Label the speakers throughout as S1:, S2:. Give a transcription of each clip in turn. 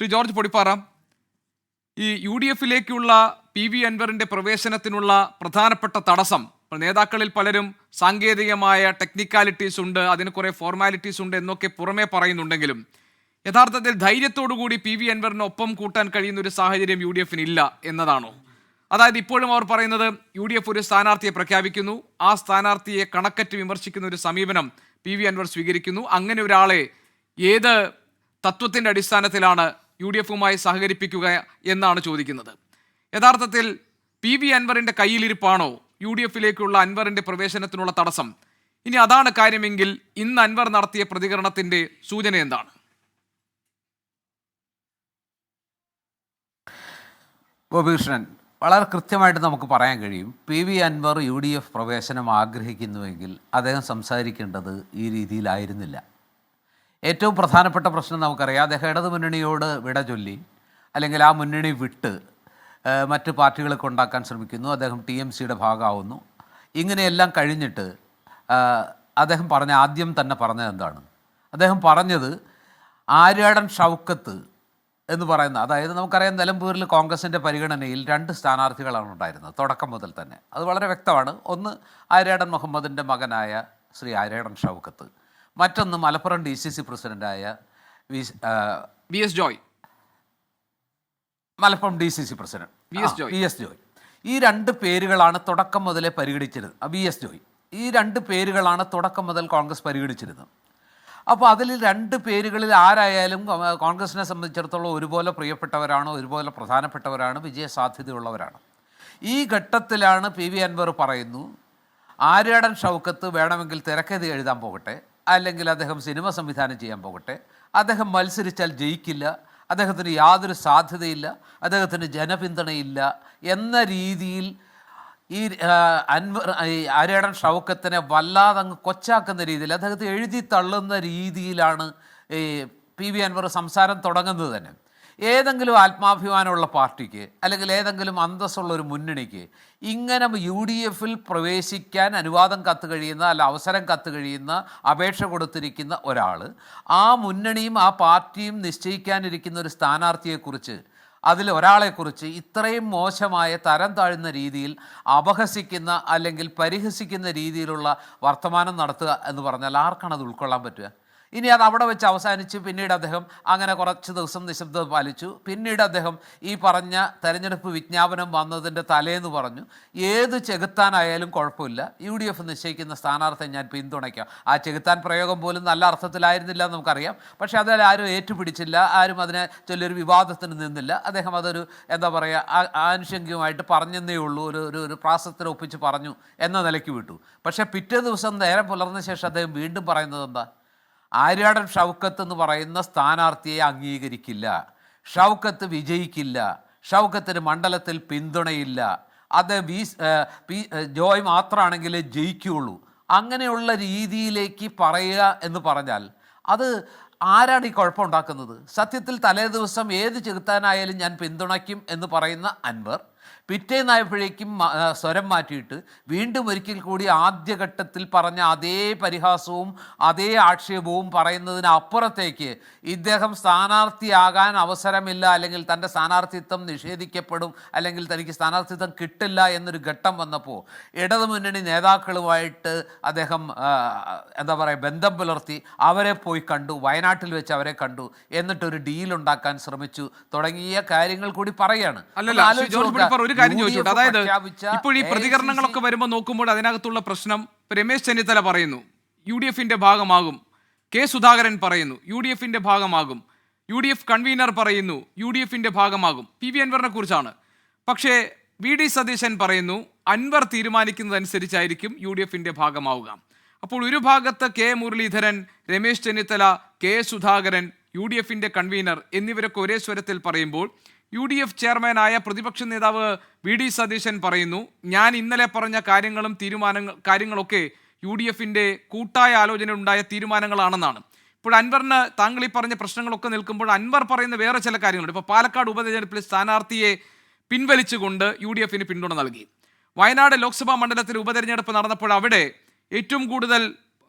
S1: Shri George Podippara, ഈ U D എഫിലേക്കുള്ള P V അൻവറിന്റെ പ്രവേശനത്തിനുള്ള പ്രധാനപ്പെട്ട തടസ്സം, നേതാക്കളിൽ പലരും സാങ്കേതികമായ ടെക്നിക്കാലിറ്റീസ് ഉണ്ട്, അതിന് കുറെ ഫോർമാലിറ്റീസ് ഉണ്ട് എന്നൊക്കെ പുറമേ പറയുന്നുണ്ടെങ്കിലും യഥാർത്ഥത്തിൽ ധൈര്യത്തോടുകൂടി പി വി അൻവറിന് ഒപ്പം കൂട്ടാൻ കഴിയുന്ന ഒരു സാഹചര്യം യു ഡി എഫിന് ഇല്ല എന്നതാണോ? അതായത് ഇപ്പോഴും അവർ പറയുന്നത് യു ഡി എഫ് ഒരു സ്ഥാനാർത്ഥിയെ പ്രഖ്യാപിക്കുന്നു, ആ സ്ഥാനാർത്ഥിയെ കണക്കറ്റ് വിമർശിക്കുന്ന ഒരു സമീപനം പി വി അൻവർ സ്വീകരിക്കുന്നു. അങ്ങനെ ഒരാളെ ഏത് തത്വത്തിന്റെ അടിസ്ഥാനത്തിലാണ് യു ഡി എഫുമായി സഹകരിപ്പിക്കുക എന്നാണ് ചോദിക്കുന്നത്. യഥാർത്ഥത്തിൽ പി വി അൻവറിന്റെ കയ്യിലിരിപ്പാണോ യു ഡി എഫിലേക്കുള്ള അൻവറിന്റെ പ്രവേശനത്തിനുള്ള തടസ്സം? ഇനി അതാണ് കാര്യമെങ്കിൽ ഇന്ന് അൻവർ നടത്തിയ പ്രതികരണത്തിന്റെ സൂചന എന്താണ്?
S2: ഗോപികൃഷ്ണൻ, വളരെ കൃത്യമായിട്ട് നമുക്ക് പറയാൻ കഴിയും, പി വി അൻവർ യു ഡി എഫ് പ്രവേശനം ആഗ്രഹിക്കുന്നുവെങ്കിൽ അദ്ദേഹം സംസാരിക്കേണ്ടത് ഈ രീതിയിലായിരുന്നില്ല. ഏറ്റവും പ്രധാനപ്പെട്ട പ്രശ്നം നമുക്കറിയാം, അദ്ദേഹം ഇടതു മുന്നണിയോട് വിട ചൊല്ലി അല്ലെങ്കിൽ ആ മുന്നണി വിട്ട് മറ്റ് പാർട്ടികളെ കൊണ്ടാക്കാൻ ശ്രമിക്കുന്നു, അദ്ദേഹം ടി എം സിയുടെ ഭാഗമാവുന്നു. ഇങ്ങനെയെല്ലാം കഴിഞ്ഞിട്ട് അദ്ദേഹം ആദ്യം തന്നെ പറഞ്ഞത് എന്താണ്? അദ്ദേഹം പറഞ്ഞത് ആര്യാടൻ ഷൗക്കത്ത് എന്ന് പറയുന്ന, അതായത് നമുക്കറിയാം നിലമ്പൂരിൽ കോൺഗ്രസിൻ്റെ പരിഗണനയിൽ 2 സ്ഥാനാർത്ഥികളാണ് ഉണ്ടായിരുന്നത് തുടക്കം മുതൽ തന്നെ. അത് വളരെ വ്യക്തമാണ്. ഒന്ന് ആര്യാടൻ മുഹമ്മദിൻ്റെ മകനായ ശ്രീ ആര്യാടൻ ഷൗക്കത്ത്, മറ്റൊന്ന് മലപ്പുറം DCC പ്രസിഡൻ്റായ
S1: V S Joy,
S2: Malappuram DCC president V S Joy. ഈ 2 പേരുകളാണ് തുടക്കം മുതലേ പരിഗണിച്ചിരുന്നത്. വി എസ് ജോയ്, ഈ 2 പേരുകളാണ് തുടക്കം മുതൽ കോൺഗ്രസ് പരിഗണിച്ചിരുന്നത്. അപ്പോൾ അതിൽ 2 പേരുകളിൽ ആരായാലും കോൺഗ്രസിനെ സംബന്ധിച്ചിടത്തോളം ഒരുപോലെ പ്രിയപ്പെട്ടവരാണ്, ഒരുപോലെ പ്രധാനപ്പെട്ടവരാണ്, വിജയസാധ്യതയുള്ളവരാണ്. ഈ ഘട്ടത്തിലാണ് പി വി അൻവർ പറയുന്നു, ആര്യാടൻ ഷൗക്കത്ത് വേണമെങ്കിൽ തിരക്കഥ എഴുതാൻ പോകട്ടെ, അല്ലെങ്കിൽ അദ്ദേഹം സിനിമ സംവിധാനം ചെയ്യാൻ പോകട്ടെ, അദ്ദേഹം മത്സരിച്ചാൽ ജയിക്കില്ല, അദ്ദേഹത്തിന് യാതൊരു സാധ്യതയില്ല, അദ്ദേഹത്തിന് ജനപിന്തുണയില്ല എന്ന രീതിയിൽ ഈ ആര്യാടൻ ഷൗക്കത്തിനെ വല്ലാതെ അങ്ങ് കൊച്ചാക്കുന്ന രീതിയിൽ, അദ്ദേഹത്തെ എഴുതി തള്ളുന്ന രീതിയിലാണ് ഈ പി വി അൻവർ സംസാരം തുടങ്ങുന്നത് തന്നെ. ഏതെങ്കിലും ആത്മാഭിമാനമുള്ള പാർട്ടിക്ക് അല്ലെങ്കിൽ ഏതെങ്കിലും അന്തസ്സുള്ള ഒരു മുന്നണിക്ക് ഇങ്ങനെ യു ഡി എഫിൽ പ്രവേശിക്കാൻ അനുവാദം കത്ത് കഴിയുന്ന അല്ല അവസരം കത്ത് കഴിയുന്ന അപേക്ഷ കൊടുത്തിരിക്കുന്ന ഒരാൾ ആ മുന്നണിയും ആ പാർട്ടിയും നിശ്ചയിക്കാനിരിക്കുന്ന ഒരു സ്ഥാനാർത്ഥിയെക്കുറിച്ച്, അതിൽ ഒരാളെക്കുറിച്ച് ഇത്രയും മോശമായ തരം താഴ്ന്ന രീതിയിൽ അപഹസിക്കുന്ന അല്ലെങ്കിൽ പരിഹസിക്കുന്ന രീതിയിലുള്ള വർത്തമാനം നടത്തുക എന്ന് പറഞ്ഞാൽ ആർക്കാണ് അത് ഉൾക്കൊള്ളാൻ പറ്റുക? ഇനി അത് അവിടെ വെച്ച് അവസാനിച്ച് പിന്നീട് അദ്ദേഹം അങ്ങനെ കുറച്ച് ദിവസം നിശബ്ദത പാലിച്ചു. പിന്നീട് അദ്ദേഹം ഈ പറഞ്ഞ തെരഞ്ഞെടുപ്പ് വിജ്ഞാപനം വന്നതിൻ്റെ തലേന്ന് പറഞ്ഞു, ഏത് ചെകുത്താനായാലും കുഴപ്പമില്ല, യു ഡി എഫ് നിശ്ചയിക്കുന്ന സ്ഥാനാർത്ഥിയെ ഞാൻ പിന്തുണയ്ക്കാം. ആ ചെകുത്താൻ പ്രയോഗം പോലും നല്ല അർത്ഥത്തിലായിരുന്നില്ല എന്ന് നമുക്കറിയാം. പക്ഷേ അതിൽ ആരും ഏറ്റുപിടിച്ചില്ല, ആരും അതിനെ ചൊല്ലൊരു വിവാദത്തിന് നിന്നില്ല. അദ്ദേഹം അതൊരു എന്താ പറയുക ആനുഷംഗികമായിട്ട് പറഞ്ഞെന്നേ ഉള്ളൂ, ഒരു പ്രാസത്തിൽ ഒപ്പിച്ച് പറഞ്ഞു എന്ന നിലയ്ക്ക് വിട്ടു. പക്ഷേ പിറ്റേ ദിവസം നേരം പുലർന്ന ശേഷം അദ്ദേഹം വീണ്ടും പറയുന്നത് എന്താ? ആര്യാടൻ ഷൗക്കത്ത് എന്ന് പറയുന്ന സ്ഥാനാർത്ഥിയെ അംഗീകരിക്കില്ല, ഷൗക്കത്ത് വിജയിക്കില്ല, ഷൗക്കത്തിന് മണ്ഡലത്തിൽ പിന്തുണയില്ല, അത് ജോയ് മാത്രമാണെങ്കിലേ ജയിക്കുകയുള്ളൂ. അങ്ങനെയുള്ള രീതിയിലേക്ക് പറയുക എന്ന് പറഞ്ഞാൽ അത് ആരാണ് ഈ കുഴപ്പമുണ്ടാക്കുന്നത്? സത്യത്തിൽ തലേ ദിവസം ഏത് ചെകുത്താനായാലും ഞാൻ പിന്തുണയ്ക്കും എന്ന് പറയുന്ന അൻവർ പിറ്റേന്നായപ്പോഴേക്കും സ്വരം മാറ്റിയിട്ട് വീണ്ടും ഒരിക്കൽ കൂടി ആദ്യഘട്ടത്തിൽ പറഞ്ഞ അതേ പരിഹാസവും അതേ ആക്ഷേപവും പറയുന്നതിനപ്പുറത്തേക്ക് ഇദ്ദേഹം സ്ഥാനാർത്ഥിയാകാൻ അവസരമില്ല, അല്ലെങ്കിൽ തൻ്റെ സ്ഥാനാർത്ഥിത്വം നിഷേധിക്കപ്പെടും, അല്ലെങ്കിൽ തനിക്ക് സ്ഥാനാർത്ഥിത്വം കിട്ടില്ല എന്നൊരു ഘട്ടം വന്നപ്പോൾ ഇടതുമുന്നണി നേതാക്കളുമായിട്ട് അദ്ദേഹം എന്താ പറയുക ബന്ധം പുലർത്തി അവരെ പോയി കണ്ടു, വയനാട്ടിൽ വെച്ച് അവരെ കണ്ടു, എന്നിട്ടൊരു ഡീലുണ്ടാക്കാൻ ശ്രമിച്ചു തുടങ്ങിയ കാര്യങ്ങൾ കൂടി പറയാണ്.
S1: ഒരു കാര്യം ചോദിച്ചോട്ടെ, അതായത് ഇപ്പോൾ ഈ പ്രതികരണങ്ങളൊക്കെ വരുമ്പോൾ നോക്കുമ്പോൾ അതിനകത്തുള്ള പ്രശ്നം, രമേശ് ചെന്നിത്തല പറയുന്നു യു ഡി എഫിന്റെ ഭാഗമാകും, കെ സുധാകരൻ പറയുന്നു യു ഡി എഫിന്റെ ഭാഗമാകും, യു ഡി എഫ് കൺവീനർ പറയുന്നു യു ഡി എഫിന്റെ ഭാഗമാകും, പി വി അൻവറിനെ കുറിച്ചാണ്. പക്ഷേ വി ഡി സതീശൻ പറയുന്നു അൻവർ തീരുമാനിക്കുന്നതനുസരിച്ചായിരിക്കും യു ഡി എഫിന്റെ ഭാഗമാവുക. അപ്പോൾ ഒരു ഭാഗത്ത് കെ മുരളീധരൻ, രമേശ് ചെന്നിത്തല, കെ സുധാകരൻ, യു ഡി എഫിന്റെ കൺവീനർ എന്നിവരൊക്കെ ഒരേ സ്വരത്തിൽ പറയുമ്പോൾ യു ഡി എഫ് ചെയർമാനായ പ്രതിപക്ഷ നേതാവ് വി ഡി സതീശൻ പറയുന്നു ഞാൻ ഇന്നലെ പറഞ്ഞ കാര്യങ്ങളൊക്കെ യു ഡി എഫിൻ്റെ കൂട്ടായ ആലോചന ഉണ്ടായ തീരുമാനങ്ങളാണെന്നാണ്. ഇപ്പോൾ അൻവറിന് താങ്കൾ ഈ പറഞ്ഞ പ്രശ്നങ്ങളൊക്കെ നിൽക്കുമ്പോൾ അൻവർ പറയുന്ന വേറെ ചില കാര്യങ്ങളുണ്ട്. ഇപ്പോൾ പാലക്കാട് ഉപതെരഞ്ഞെടുപ്പിൽ സ്ഥാനാർത്ഥിയെ പിൻവലിച്ചുകൊണ്ട് യു ഡി എഫിന് പിന്തുണ നൽകി. വയനാട് ലോക്സഭാ മണ്ഡലത്തിൽ ഉപതെരഞ്ഞെടുപ്പ് നടന്നപ്പോൾ അവിടെ ഏറ്റവും കൂടുതൽ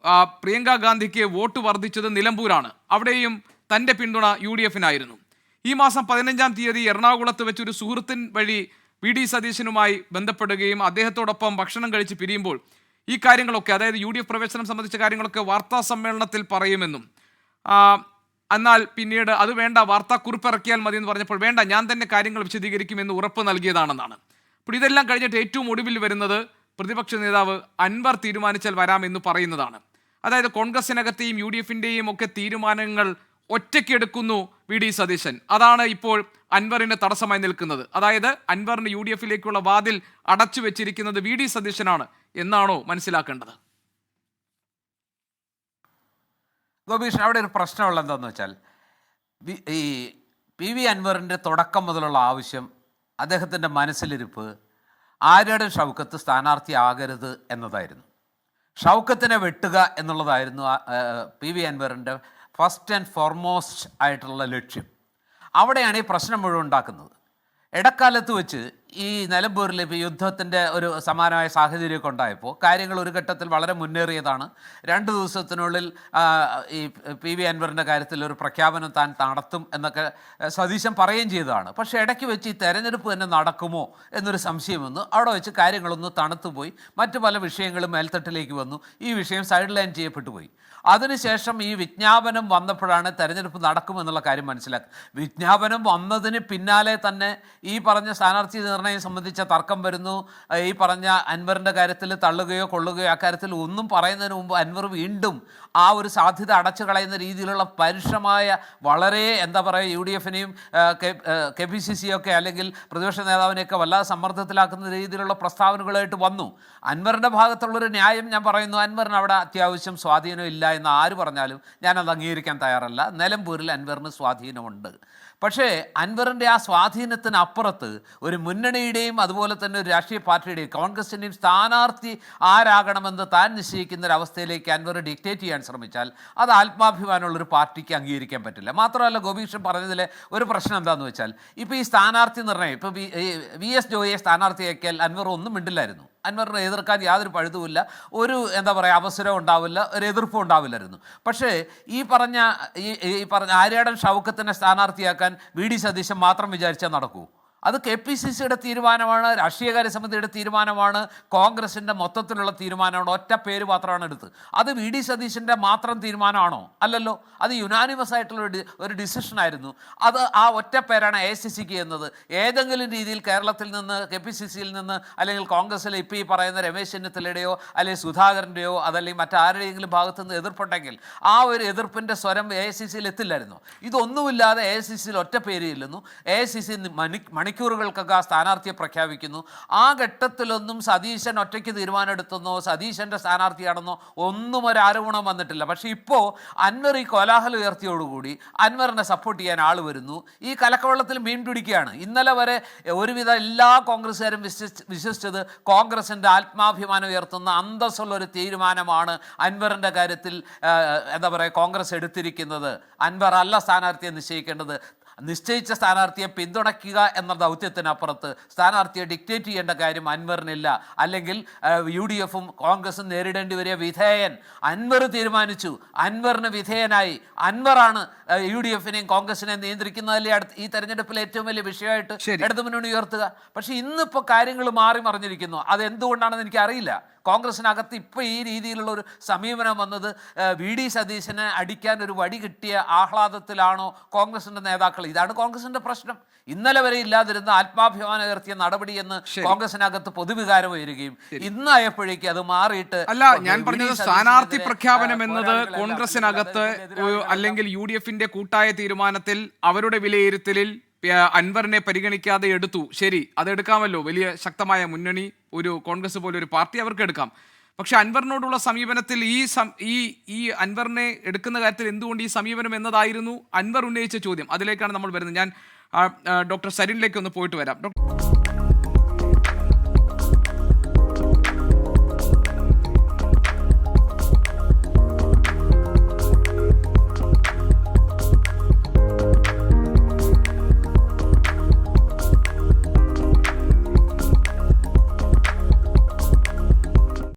S1: പ്രിയങ്ക ഗാന്ധിക്ക് വോട്ട് വർദ്ധിച്ചത് നിലമ്പൂരാണ്. അവിടെയും തൻ്റെ പിന്തുണ യു ഡി എഫിനായിരുന്നു. ഈ മാസം 15-ാം തീയതി എറണാകുളത്ത് വെച്ച് ഒരു സുഹൃത്തിൻ വഴി VD സതീശനുമായി ബന്ധപ്പെടുകയും അദ്ദേഹത്തോടൊപ്പം ഭക്ഷണം കഴിച്ച് പിരിയുമ്പോൾ ഈ കാര്യങ്ങളൊക്കെ, അതായത് UDF പ്രവേശനം സംബന്ധിച്ച കാര്യങ്ങളൊക്കെ വാർത്താ സമ്മേളനത്തിൽ പറയുമെന്നും എന്നാൽ പിന്നീട് അത് വേണ്ട, വാർത്താക്കുറിപ്പ് ഇറക്കിയാൽ മതി എന്ന് പറഞ്ഞപ്പോൾ വേണ്ട, ഞാൻ തന്നെ കാര്യങ്ങൾ വിശദീകരിക്കുമെന്ന് ഉറപ്പ് നൽകിയതാണെന്നാണ്. അപ്പോൾ ഇതെല്ലാം കഴിഞ്ഞിട്ട് ഏറ്റവും ഒടുവിൽ വരുന്നത് പ്രതിപക്ഷ നേതാവ് അൻവർ തീരുമാനിച്ചാൽ വരാമെന്ന് പറയുന്നതാണ്. അതായത് കോൺഗ്രസിനകത്തെയും UDFിൻ്റെയും ഒക്കെ തീരുമാനങ്ങൾ ഒറ്റയ്ക്കെടുക്കുന്നു VD സതീശൻ. അതാണ് ഇപ്പോൾ അൻവറിന് തടസ്സമായി നിൽക്കുന്നത്. അതായത് അൻവറിന് UDFിലേക്കുള്ള വാതിൽ അടച്ചു വെച്ചിരിക്കുന്നത് VD സതീശനാണ് എന്നാണോ മനസ്സിലാക്കേണ്ടത്?
S2: ഗോപീഷ്, അവിടെ ഒരു പ്രശ്നമുള്ള എന്താണെന്ന് വെച്ചാൽ, ഈ PV അൻവറിൻ്റെ തുടക്കം മുതലുള്ള ആവശ്യം, അദ്ദേഹത്തിൻ്റെ മനസ്സിലിരിപ്പ് ആര്യടൻ ഷൗക്കത്ത് സ്ഥാനാർത്ഥിയാകരുത് എന്നതായിരുന്നു. ഷൗക്കത്തിനെ വെട്ടുക എന്നുള്ളതായിരുന്നു PV അൻവറിൻ്റെ ഫസ്റ്റ് ആൻഡ് ഫോർമോസ്റ്റ് ആയിട്ടുള്ള ലക്ഷ്യം. അവിടെയാണ് ഈ പ്രശ്നം മുഴുവൻ ഉണ്ടാക്കുന്നത്. ഇടക്കാലത്ത് വെച്ച് ഈ നിലമ്പൂരിൽ ഇപ്പോൾ യുദ്ധത്തിൻ്റെ ഒരു സമാനമായ സാഹചര്യമൊക്കെ ഉണ്ടായപ്പോൾ കാര്യങ്ങൾ ഒരു ഘട്ടത്തിൽ വളരെ മുന്നേറിയതാണ്. 2 ദിവസത്തിനുള്ളിൽ ഈ PV അൻവറിൻ്റെ കാര്യത്തിൽ ഒരു പ്രഖ്യാപനം താൻ നടത്തും എന്നൊക്കെ സതീശൻ പറയുകയും ചെയ്തതാണ്. പക്ഷേ ഇടയ്ക്ക് വെച്ച് ഈ തെരഞ്ഞെടുപ്പ് തന്നെ നടക്കുമോ എന്നൊരു സംശയം വന്നു. അവിടെ വെച്ച് കാര്യങ്ങളൊന്ന് തണുത്തുപോയി. മറ്റു പല വിഷയങ്ങളും മേൽത്തട്ടിലേക്ക് വന്നു. ഈ വിഷയം സൈഡ് ലൈൻ ചെയ്യപ്പെട്ടു പോയി. അതിനുശേഷം ഈ വിജ്ഞാപനം വന്നപ്പോഴാണ് തെരഞ്ഞെടുപ്പ് നടക്കുമെന്നുള്ള കാര്യം മനസ്സിലാക്കുക. വിജ്ഞാപനം വന്നതിന് പിന്നാലെ തന്നെ ഈ പറഞ്ഞ സ്ഥാനാർത്ഥി നിർണയം സംബന്ധിച്ച തർക്കം വരുന്നു. ഈ പറഞ്ഞ അൻവറിൻ്റെ കാര്യത്തിൽ തള്ളുകയോ കൊള്ളുകയോ അക്കാര്യത്തിൽ ഒന്നും പറയുന്നതിന് മുമ്പ് അൻവർ വീണ്ടും ആ ഒരു സാധ്യത അടച്ചു കളയുന്ന രീതിയിലുള്ള പരുഷമായ, വളരെ എന്താ പറയുക, UDFിനെയും KPCC ഒക്കെ അല്ലെങ്കിൽ പ്രതിപക്ഷ നേതാവിനെയൊക്കെ വല്ലാതെ സമ്മർദ്ദത്തിലാക്കുന്ന രീതിയിലുള്ള പ്രസ്താവനകളായിട്ട് വന്നു. അൻവറിൻ്റെ ഭാഗത്തുള്ളൊരു ന്യായം ഞാൻ പറയുന്നു, അൻവറിന് അവിടെ അത്യാവശ്യം സ്വാധീനം ഇല്ല എന്ന് ആര് പറഞ്ഞാലും ഞാനത് അംഗീകരിക്കാൻ തയ്യാറല്ല. നിലമ്പൂരിൽ അൻവറിന് സ്വാധീനമുണ്ട്. പക്ഷേ അൻവറിൻ്റെ ആ സ്വാധീനത്തിനപ്പുറത്ത് ഒരു മുന്നണിയുടെയും അതുപോലെ തന്നെ ഒരു രാഷ്ട്രീയ പാർട്ടിയുടെയും കോൺഗ്രസിൻ്റെയും സ്ഥാനാർത്ഥി ആരാകണമെന്ന് താൻ നിശ്ചയിക്കുന്ന ഒരു അവസ്ഥയിലേക്ക് അൻവർ ഡിക്റ്റേറ്റ് ചെയ്യാൻ ശ്രമിച്ചാൽ അത് ആത്മാഭിമാനമുള്ളൊരു പാർട്ടിക്ക് അംഗീകരിക്കാൻ പറ്റില്ല. മാത്രമല്ല, ഗോപീഷൻ പറഞ്ഞതിലെ ഒരു പ്രശ്നം എന്താണെന്ന് വെച്ചാൽ, ഇപ്പോൾ ഈ സ്ഥാനാർത്ഥി നിർണ്ണയം, ഇപ്പോൾ VS ജോയിയെ സ്ഥാനാർത്ഥിയാക്കിയാൽ അൻവർ ഒന്നും മിണ്ടില്ലായിരുന്നു. അൻവറിനെ എതിർക്കാൻ യാതൊരു പഴുതുമില്ല, ഒരു എന്താ പറയുക അവസരം ഉണ്ടാവില്ല, ഒരു എതിർപ്പും ഉണ്ടാവില്ലായിരുന്നു. പക്ഷേ ഈ പറഞ്ഞ ആര്യാടൻ ഷൗക്കത്തിനെ സ്ഥാനാർത്ഥിയാക്കാൻ VD സതീശൻ മാത്രം വിചാരിച്ചാൽ നടക്കൂ? അത് KPCCയുടെ തീരുമാനമാണ്, രാഷ്ട്രീയകാര്യ സമിതിയുടെ തീരുമാനമാണ്, കോൺഗ്രസിൻ്റെ മൊത്തത്തിലുള്ള തീരുമാനമാണ്. ഒറ്റ പേര് മാത്രമാണ് എടുത്ത്. അത് VD സതീശൻ്റെ മാത്രം തീരുമാനമാണോ? അല്ലല്ലോ. അത് യുനാനിമസ് ആയിട്ടുള്ള ഒരു ഡിസിഷനായിരുന്നു. അത് ആ ഒറ്റ പേരാണ് AICCക്ക് എന്നത്. ഏതെങ്കിലും രീതിയിൽ കേരളത്തിൽ നിന്ന്, KPCCയിൽ നിന്ന്, അല്ലെങ്കിൽ കോൺഗ്രസ്സിലെ ഇപ്പോൾ ഈ പറയുന്ന രമേശ് ചെന്നിത്തലയുടെയോ അല്ലെങ്കിൽ സുധാകരൻ്റെയോ അതല്ലെങ്കിൽ മറ്റാരുടെയെങ്കിലും ഭാഗത്തു നിന്ന് എതിർപ്പുണ്ടെങ്കിൽ ആ ഒരു എതിർപ്പിൻ്റെ സ്വരം AICCയിൽ എത്തില്ലായിരുന്നു. ഇതൊന്നുമില്ലാതെ AICCയിൽ ഒറ്റ പേര് ഇല്ലെന്നു. AICC മണിക്കൂറുകൾക്കൊക്കെ ആ സ്ഥാനാർത്ഥിയെ പ്രഖ്യാപിക്കുന്നു. ആ ഘട്ടത്തിലൊന്നും സതീശൻ ഒറ്റയ്ക്ക് തീരുമാനമെടുത്തെന്നോ സതീശൻ്റെ സ്ഥാനാർത്ഥിയാണെന്നോ ഒന്നും ഒരു ആരോപണം വന്നിട്ടില്ല. പക്ഷേ ഇപ്പോൾ അൻവർ ഈ കോലാഹലം ഉയർത്തിയോടുകൂടി അൻവറിനെ സപ്പോർട്ട് ചെയ്യാൻ ആൾ വരുന്നു. ഈ കലക്കവെള്ളത്തിൽ മീൻ പിടിക്കുകയാണ്. ഇന്നലെ വരെ ഒരുവിധ എല്ലാ കോൺഗ്രസ്സുകാരും വിശ്വസിച്ചത് കോൺഗ്രസിൻ്റെ ആത്മാഭിമാനം ഉയർത്തുന്ന അന്തസ്സുള്ളൊരു തീരുമാനമാണ് അൻവറിൻ്റെ കാര്യത്തിൽ എന്താ പറയുക കോൺഗ്രസ് എടുത്തിരിക്കുന്നത്. അൻവർ അല്ല സ്ഥാനാർത്ഥിയെ നിശ്ചയിക്കേണ്ടത്. നിശ്ചയിച്ച സ്ഥാനാർത്ഥിയെ പിന്തുണയ്ക്കുക എന്ന ദൗത്യത്തിനപ്പുറത്ത് സ്ഥാനാർത്ഥിയെ ഡിക്റ്റേറ്റ് ചെയ്യേണ്ട കാര്യം അൻവറിനില്ല. അല്ലെങ്കിൽ UDFും കോൺഗ്രസും നേരിടേണ്ടി വരിക വിധേയൻ അൻവർ തീരുമാനിച്ചു, അൻവറിന് വിധേയനായി. അൻവറാണ് UDFിനെയും കോൺഗ്രസിനെയും നിയന്ത്രിക്കുന്നതല്ലേ ഈ തെരഞ്ഞെടുപ്പിലെ ഏറ്റവും വലിയ വിഷയമായിട്ട് ഇടതുമുന്നണി ഉയർത്തുക. പക്ഷേ ഇന്നിപ്പോൾ കാര്യങ്ങൾ മാറി മറിഞ്ഞിരിക്കുന്നു. അതെന്തുകൊണ്ടാണെന്ന് എനിക്കറിയില്ല. കോൺഗ്രസിനകത്ത് ഇപ്പോൾ ഈ രീതിയിലുള്ള ഒരു സമീപനം വന്നത് VD സതീശനെ അടിക്കാൻ ഒരു വടി കിട്ടിയ ആഹ്ലാദത്തിലാണോ കോൺഗ്രസിൻ്റെ നേതാക്കൾ? ഇതാണ് കോൺഗ്രസിൻ്റെ പ്രശ്നം. ഇന്നലെ വരെ ഇല്ലാതിരുന്ന ആത്മാഭിമാനം ഉയർത്തിയ നടപടി എന്ന് കോൺഗ്രസിനകത്ത് പൊതുവികാരം ഉയരുകയും ഇന്നായപ്പോഴേക്കും അത് മാറിയിട്ട്
S1: അല്ല, ഞാൻ പറഞ്ഞത് സ്ഥാനാർത്ഥി പ്രഖ്യാപനം എന്നത് കോൺഗ്രസിനകത്ത് അല്ലെങ്കിൽ UDFിന്റെ കൂട്ടായ തീരുമാനത്തിൽ അവരുടെ വിലയിരുത്തലിൽ അൻവറിനെ പരിഗണിക്കാതെ എടുത്തു. ശരി, അതെടുക്കാമല്ലോ. വലിയ ശക്തമായ മുന്നണി, ഒരു കോൺഗ്രസ് പോലെ ഒരു പാർട്ടി അവർക്ക് എടുക്കാം. പക്ഷെ അൻവറിനോടുള്ള സമീപനത്തിൽ ഈ അൻവറിനെ എടുക്കുന്ന കാര്യത്തിൽ എന്തുകൊണ്ട് ഈ സമീപനം എന്നതായിരുന്നു അൻവർ ഉന്നയിച്ച ചോദ്യം. അതിലേക്കാണ് നമ്മൾ വരുന്നത്. ഞാൻ ഡോക്ടർ സരിനിലേക്ക് ഒന്ന് പോയിട്ട് വരാം.